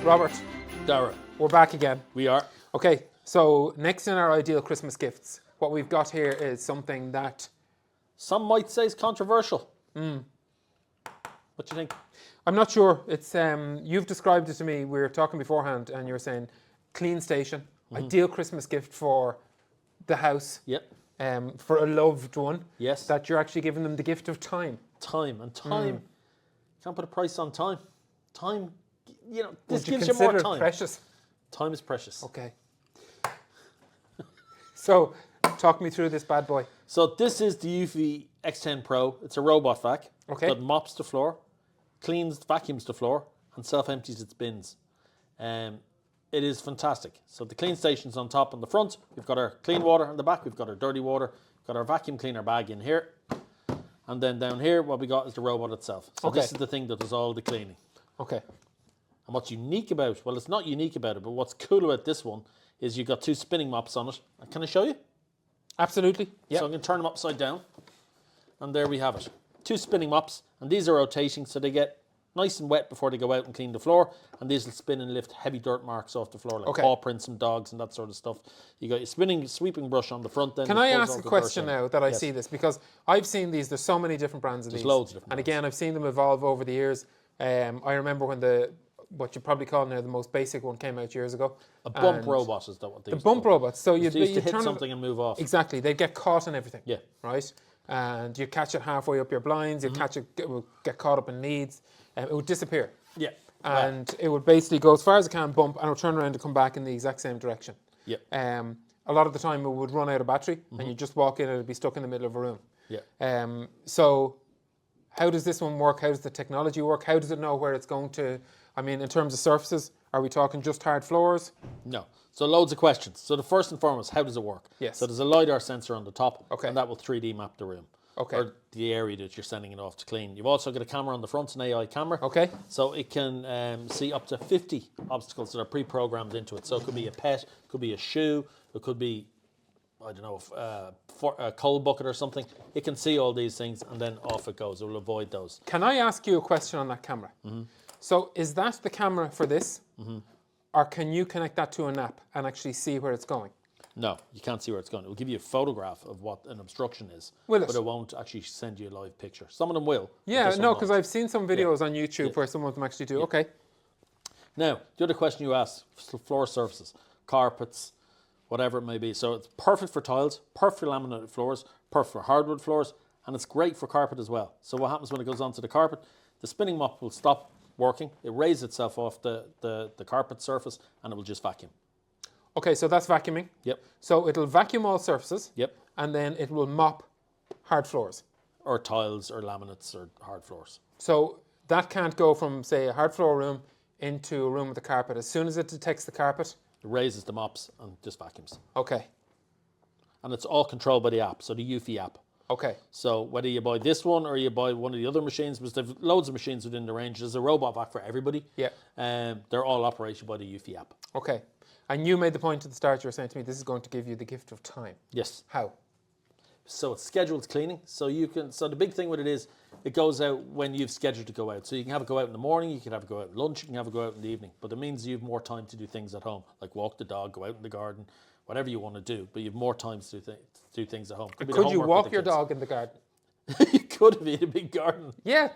Robert, Darragh. we're back again. We are. Okay, so next in our ideal Christmas gifts, what we've got here is something that... Some might say is controversial. What do you think? I'm not sure. It's you've described it to me. We were talking beforehand and you were saying clean station, ideal Christmas gift for the house. Yep. For a loved one. Yes. That you're actually giving them the gift of time. Time. And time, can't put a price on time. Time, you know, this Would you gives you consider more it time. precious? Time is precious. Okay. So, talk me through this bad boy. So this is the Eufy X10 Pro. It's a robot vac that mops the floor, vacuums the floor, and self-empties its bins. It is fantastic. So the clean station's on top and the front. We've got our clean water on the back. We've got our dirty water. We've got our vacuum cleaner bag in here. And then down here, what we got is the robot itself. So this is the thing that does all the cleaning. Okay. And what's unique about it, well, it's not unique about it, but what's cool about this one is you've got two spinning mops on it. Can I show you? Absolutely. Yep. So I'm going to turn them upside down. And there we have it. Two spinning mops. And these are rotating, so they get nice and wet before they go out and clean the floor. And these will spin and lift heavy dirt marks off the floor, like paw prints and dogs and that sort of stuff. You got your sweeping brush on the front. Then can I ask a question now that I see this? Because I've seen these. There's so many different brands of these. There's loads of different brands. brands. Again, I've seen them evolve over the years. I remember when what you probably call now the most basic one came out years ago. A bump robot is that what they the used bump to robots. So you used to hit something and move off. Exactly. They'd get caught in everything. Yeah. Right? And you catch it halfway up your blinds, you catch it, it would get caught up in needs, and it would disappear. Yeah. And it would basically go as far as it can, bump, and it would turn around and come back in the exact same direction. Yeah. A lot of the time it would run out of battery, and you just walk in and it would be stuck in the middle of a room. Yeah. So how does this one work? How does the technology work? How does it know where it's going to, I mean, in terms of surfaces, are we talking just hard floors? No. So loads of questions. So the first and foremost, how does it work? Yes. So there's a LiDAR sensor on the top, and that will 3D map the room. Or the area that you're sending it off to clean. You've also got a camera on the front, an AI camera. So it can see up to 50 obstacles that are pre-programmed into it. So it could be a pet, it could be a shoe, it could be, I don't know, a coal bucket or something. It can see all these things and then off it goes. It will avoid those. Can I ask you a question on that camera? So is that the camera for this? Or can you connect that to an app and actually see where it's going? No, you can't see where it's going. It will give you a photograph of what an obstruction is, but it won't actually send you a live picture. Some of them will. Yeah, no, because I've seen some videos on YouTube where some of them actually do. Okay. Now, the other question you asked, floor surfaces, carpets, whatever it may be. So it's perfect for tiles, perfect for laminated floors, perfect for hardwood floors, and it's great for carpet as well. So what happens when it goes onto the carpet? The spinning mop will stop working. It raises itself off the carpet surface, and it will just vacuum. Okay, so that's vacuuming. Yep. So it'll vacuum all surfaces. Yep. And then it will mop hard floors. Or tiles or laminates or hard floors. So that can't go from, say, a hard floor room into a room with a carpet. As soon as it detects the carpet, it raises the mops and just vacuums. Okay. And it's all controlled by the app, so the Eufy app. Okay. So whether you buy this one or you buy one of the other machines, because there's loads of machines within the range, there's a robot vac for everybody. Yeah. They're all operated by the Eufy app. Okay. And you made the point at the start, you were saying to me, this is going to give you the gift of time. Yes. How? So it's scheduled cleaning. So the big thing with it is, it goes out when you've scheduled to go out. So you can have it go out in the morning, you can have it go out at lunch, you can have it go out in the evening. But it means you have more time to do things at home, like walk the dog, go out in the garden, whatever you want to do. But you have more time to do things at home. Could you walk your dog in the garden? You could if you had a big garden. Yeah.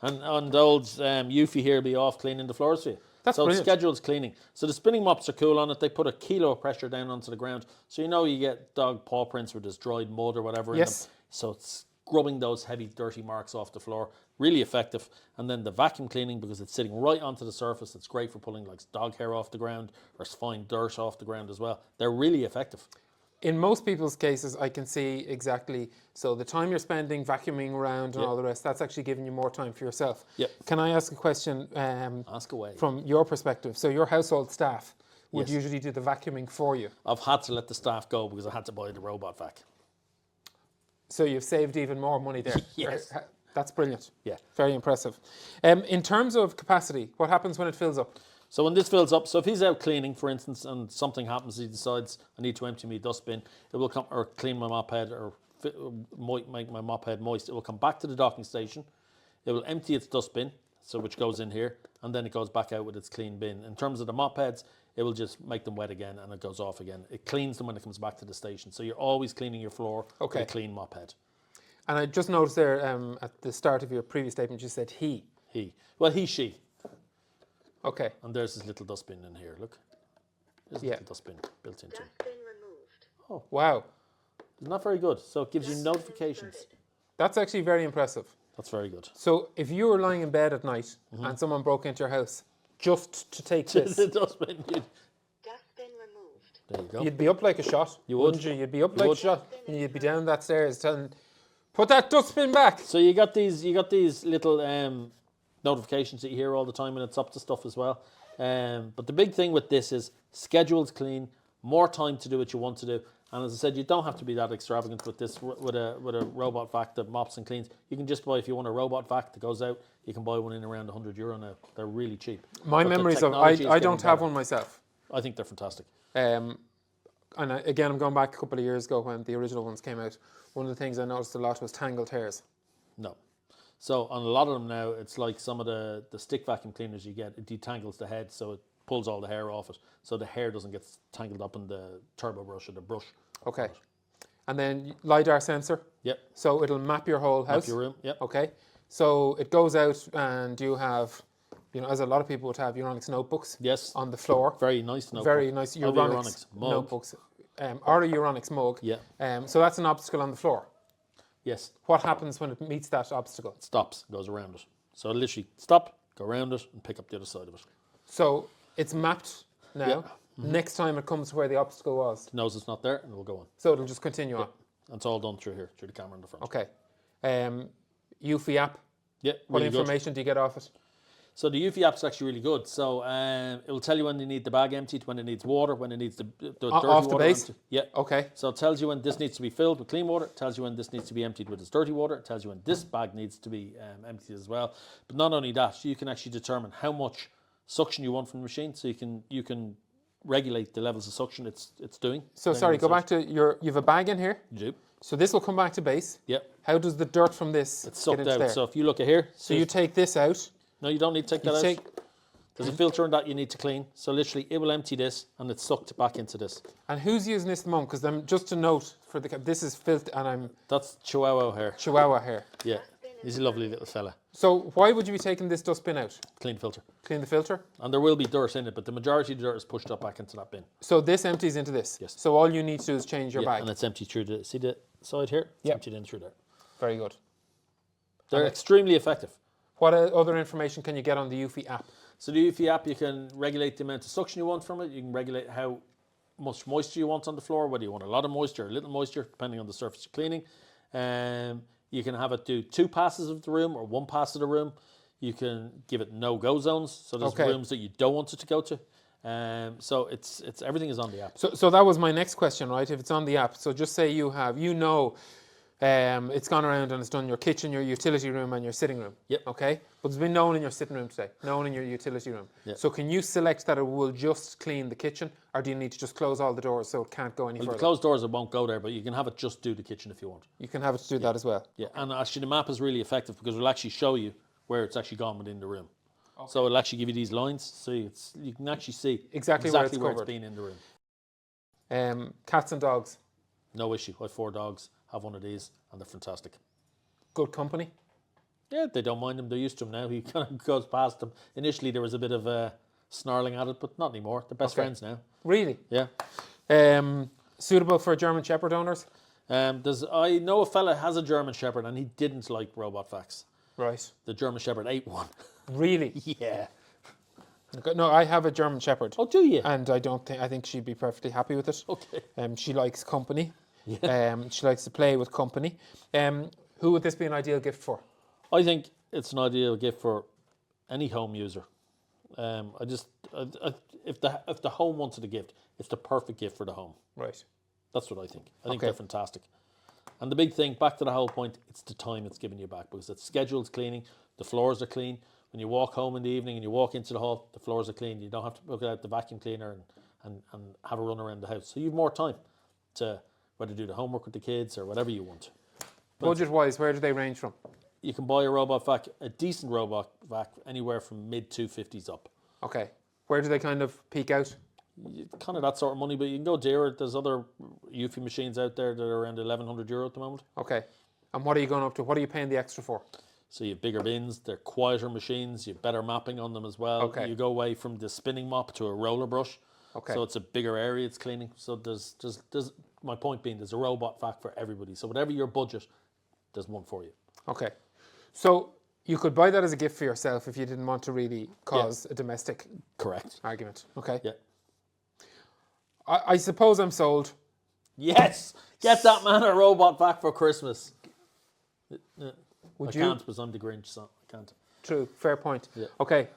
And old Eufy here will be off cleaning the floors for you. That's brilliant. It's scheduled cleaning. So the spinning mops are cool on it. They put a kilo of pressure down onto the ground. So you get dog paw prints where there's dried mud or whatever in them. So it's scrubbing those heavy, dirty marks off the floor. Really effective. And then the vacuum cleaning, because it's sitting right onto the surface. It's great for pulling like dog hair off the ground or fine dirt off the ground as well. They're really effective. In most people's cases, I can see exactly, so the time you're spending vacuuming around and all the rest, that's actually giving you more time for yourself. Yep. Can I ask a question? Ask away. From your perspective. So your household staff would usually do the vacuuming for you. I've had to let the staff go because I had to buy the robot vac. So you've saved even more money there. Yes. That's brilliant. Yeah. Very impressive. In terms of capacity, what happens when it fills up? So when this fills up, so if he's out cleaning, for instance, and something happens, he decides I need to empty my dustbin, it will come, or clean my mop head, or make my mop head moist. It will come back to the docking station. It will empty its dustbin, so which goes in here, and then it goes back out with its clean bin. In terms of the mop heads, it will just make them wet again, and it goes off again. It cleans them when it comes back to the station. So you're always cleaning your floor with a clean mop head. And I just noticed there at the start of your previous statement, you said he. He. Well, he, she. Okay. And there's this little dustbin in here, look. There's a little dustbin built into it. Dustbin removed. Oh, wow. It's not very good. So it gives you notifications. That's actually very impressive. That's very good. So if you were lying in bed at night and someone broke into your house just to take this, The dustbin. Dustbin removed. There you go. you'd be up like a shot. You would. Wouldn't you? You'd be up like a shot and you'd be down that stairs telling, put that dustbin back. So you got these little notifications that you hear all the time, and it's up to stuff as well. But the big thing with this is scheduled clean, more time to do what you want to do. And as I said, you don't have to be that extravagant with this, with a robot vac that mops and cleans. You can just buy, if you want a robot vac that goes out, you can buy one in around €100 now. They're really cheap. My memories of, I don't have one myself. I think they're fantastic. And again, I'm going back a couple of years ago when the original ones came out. One of the things I noticed a lot was tangled hairs. No. So on a lot of them now, it's like some of the stick vacuum cleaners you get, it detangles the head, so it pulls all the hair off it, so the hair doesn't get tangled up in the turbo brush or the brush. Okay. And then LiDAR sensor. Yep. So it'll map your whole house. Map your room, yep. Okay. So it goes out and you have, as a lot of people would have, Euronics notebooks. Yes. On the floor. Very nice notebook. Very nice Euronics notebooks. Or a Euronics mug. Yeah. So that's an obstacle on the floor. Yes. What happens when it meets that obstacle? It stops, goes around it. So it'll literally stop, go around it, and pick up the other side of it. So it's mapped now. Yeah. Next time it comes to where the obstacle was. It knows it's not there, and it will go on. So it'll just continue on. And it's all done through here, through the camera in the front. Okay. Eufy app. Yeah, What really information do you get off it? So the Eufy app's actually really good. So it will tell you when you need the bag emptied, when it needs water, when it needs the dirty off the water. base? Yeah. Okay. So it tells you when this needs to be filled with clean water. It tells you when this needs to be emptied with its dirty water. It tells you when this bag needs to be emptied as well. But not only that, you can actually determine how much suction you want from the machine. So you can regulate the levels of suction it's doing. So sorry, go back to you have a bag in here. You do. So this will come back to base. Yep. How does the dirt from this It's get sucked into out. there? So if you look at here. So you take this out. No, you don't need to take that out. There's a filter in that you need to clean. So literally, it will empty this, and it's sucked back into this. And who's using this at the moment? Because I'm just to note for this is filth, and That's Chihuahua hair. Chihuahua hair. Yeah, he's a lovely little fella. So why would you be taking this dustbin out? Clean filter. Clean the filter. And there will be dirt in it, but the majority of the dirt is pushed up back into that bin. So this empties into this. Yes. So all you need to do is change your bag. And it's empty through the, see the side here? It's emptied in through there. Very good. They're extremely effective. What other information can you get on the Eufy app? So the Eufy app, you can regulate the amount of suction you want from it. You can regulate how much moisture you want on the floor, whether you want a lot of moisture or a little moisture, depending on the surface you're cleaning. You can have it do 2 passes of the room or 1 pass of the room. You can give it no-go zones, so there's rooms that you don't want it to go to. So it's everything is on the app. So that was my next question, right? If it's on the app, so just say you have, it's gone around and it's done your kitchen, your utility room, and your sitting room. Yep. Okay. But there's been no one in your sitting room today, no one in your utility room. Yep. So can you select that it will just clean the kitchen, or do you need to just close all the doors so it can't go any further? With closed doors, it won't go there, but you can have it just do the kitchen if you want. You can have it do that as well. Yeah, and actually the map is really effective because it'll actually show you where it's actually gone within the room. Okay. So it'll actually give you these lines, so you can actually see exactly where it's been in the room. Cats and dogs. No issue. I have 4 dogs, have one of these, and they're fantastic. Good company? Yeah, they don't mind them. They're used to them now. He kind of goes past them. Initially, there was a bit of snarling at it, but not anymore. They're best friends now. Really? Yeah. Suitable for German Shepherd owners? I know a fella has a German Shepherd, and he didn't like robot vacs. Right. The German Shepherd ate one. Really? Yeah. No, I have a German Shepherd. Oh, do you? And I think she'd be perfectly happy with it. Okay. She likes company. Yeah. She likes to play with company. Who would this be an ideal gift for? I think it's an ideal gift for any home user. If the home wanted a gift, it's the perfect gift for the home. Right. That's what I think. I think they're fantastic. And the big thing, back to the whole point, it's the time it's giving you back, because it's scheduled cleaning, the floors are clean. When you walk home in the evening and you walk into the hall, the floors are clean. You don't have to look out the vacuum cleaner and have a run around the house. So you have more time to whether do the homework with the kids or whatever you want. Budget-wise, where do they range from? you can buy a robot vac, a decent robot vac, anywhere from mid 250s up. Okay. Where do they kind of peak out? Kind of that sort of money, but you can go dearer. There's other Eufy machines out there that are around €1,100 at the moment. Okay. And what are you going up to? What are you paying the extra for? So you have bigger bins, they're quieter machines, you have better mapping on them as well. Okay. You go away from the spinning mop to a roller brush. Okay. So it's a bigger area it's cleaning. So there's my point being, there's a robot vac for everybody. So whatever your budget, there's one for you. Okay. So you could buy that as a gift for yourself if you didn't want to really cause a domestic Correct. argument. Okay. Yeah. I suppose I'm sold. Yes! Get that man a robot vac for Christmas. Would I you? can't because I'm the Grinch, so I can't. True. Fair point. Yeah. Okay.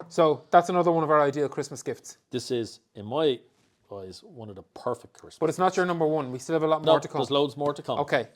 So that's another one of our ideal Christmas gifts. This is, in my eyes, one of the perfect Christmas. But it's not your number one. We still have a lot more to come. There's loads more to come. Okay.